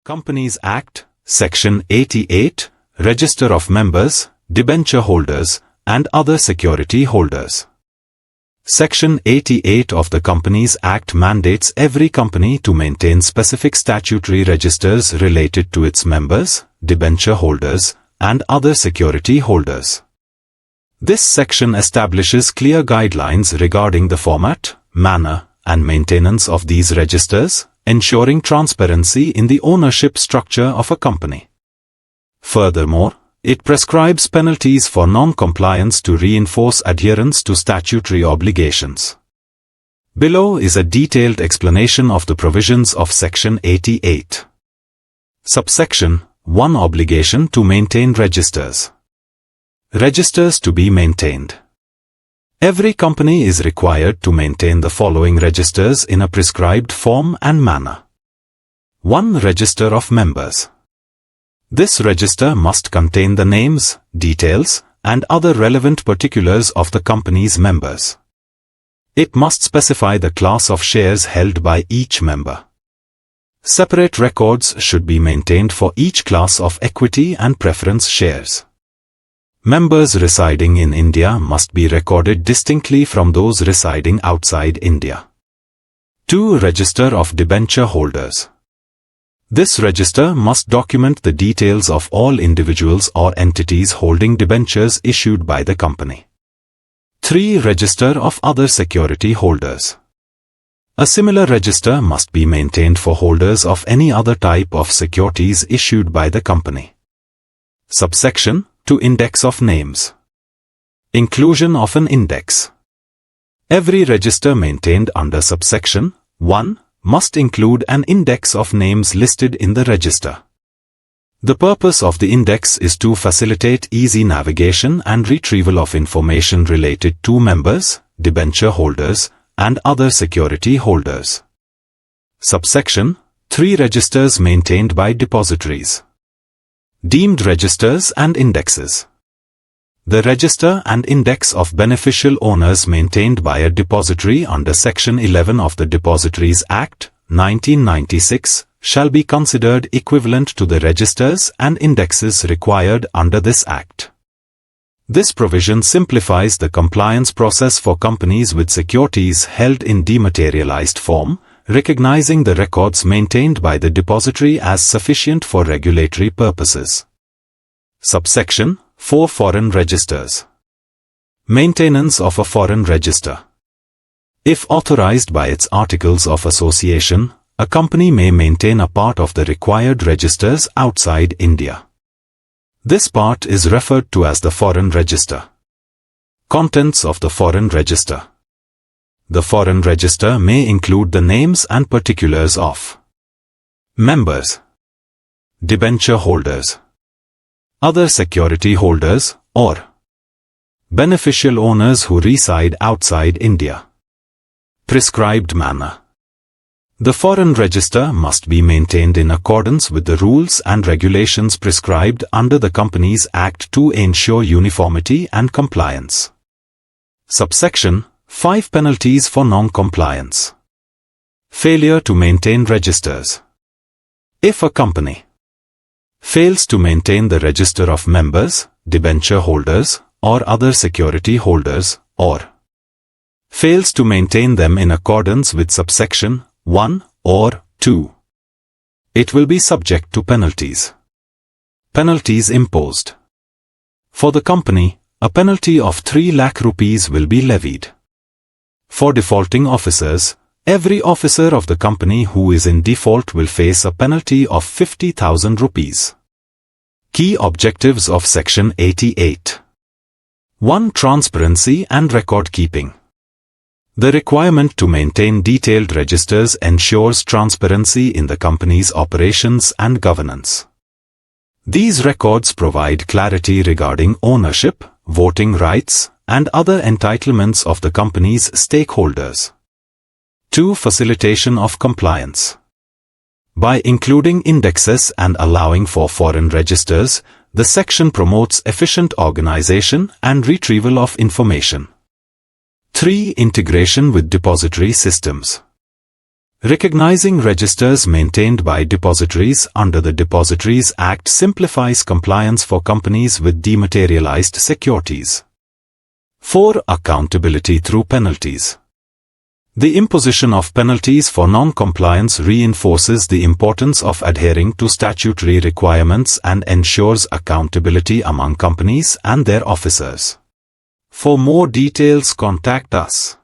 Companies Act, Section 88, Register of Members, Debenture Holders, and Other Security Holders. Section 88 of the Companies Act mandates every company to maintain specific statutory registers related to its members, debenture holders, and other security holders. This section establishes clear guidelines regarding the format, manner, and maintenance of these registers, ensuring transparency in the ownership structure of a company. Furthermore, it prescribes penalties for non-compliance to reinforce adherence to statutory obligations. Below is a detailed explanation of the provisions of Section 88. Subsection 1. Obligation to maintain registers. Registers to be maintained. Every company is required to maintain the following registers in a prescribed form and manner. 1. Register of members. This register must contain the names, details, and other relevant particulars of the company's members. It must specify the class of shares held by each member. Separate records should be maintained for each class of equity and preference shares. Members residing in India must be recorded distinctly from those residing outside India. 2. Register of debenture holders. This register must document the details of all individuals or entities holding debentures issued by the company. 3. Register of other security holders. A similar register must be maintained for holders of any other type of securities issued by the company. Subsection 2. Index of names. Inclusion of an index. Every register maintained under subsection 1 must include an index of names listed in the register. The purpose of the index is to facilitate easy navigation and retrieval of information related to members, debenture holders, and other security holders. Subsection 3. Registers maintained by depositories. Deemed registers and indexes. The register and index of beneficial owners maintained by a depository under Section 11 of the Depositories Act, 1996, shall be considered equivalent to the registers and indexes required under this Act. This provision simplifies the compliance process for companies with securities held in dematerialized form, recognizing the records maintained by the depository as sufficient for regulatory purposes. Subsection 4. Foreign registers. Maintenance of a foreign register. If authorized by its Articles of Association, a company may maintain a part of the required registers outside India. This part is referred to as the foreign register. Contents of the foreign register. The foreign register may include the names and particulars of members, debenture holders, other security holders, or beneficial owners who reside outside India. Prescribed manner. The foreign register must be maintained in accordance with the rules and regulations prescribed under the Companies Act to ensure uniformity and compliance. Subsection 5. Penalties for non-compliance. Failure to maintain registers. If a company fails to maintain the register of members, debenture holders, or other security holders, or fails to maintain them in accordance with subsection 1 or 2, it will be subject to penalties. Penalties imposed. For the company, a penalty of 3 lakh rupees will be levied. For defaulting officers, every officer of the company who is in default will face a penalty of 50,000 rupees. Key objectives of Section 88. 1. Transparency and record keeping. The requirement to maintain detailed registers ensures transparency in the company's operations and governance. These records provide clarity regarding ownership, voting rights, and other entitlements of the company's stakeholders. 2. Facilitation of compliance. By including indexes and allowing for foreign registers, the section promotes efficient organization and retrieval of information. 3. Integration with depository systems. Recognizing registers maintained by depositories under the Depositories Act simplifies compliance for companies with dematerialized securities. 4. Accountability through penalties. The imposition of penalties for non-compliance reinforces the importance of adhering to statutory requirements and ensures accountability among companies and their officers. For more details, contact us.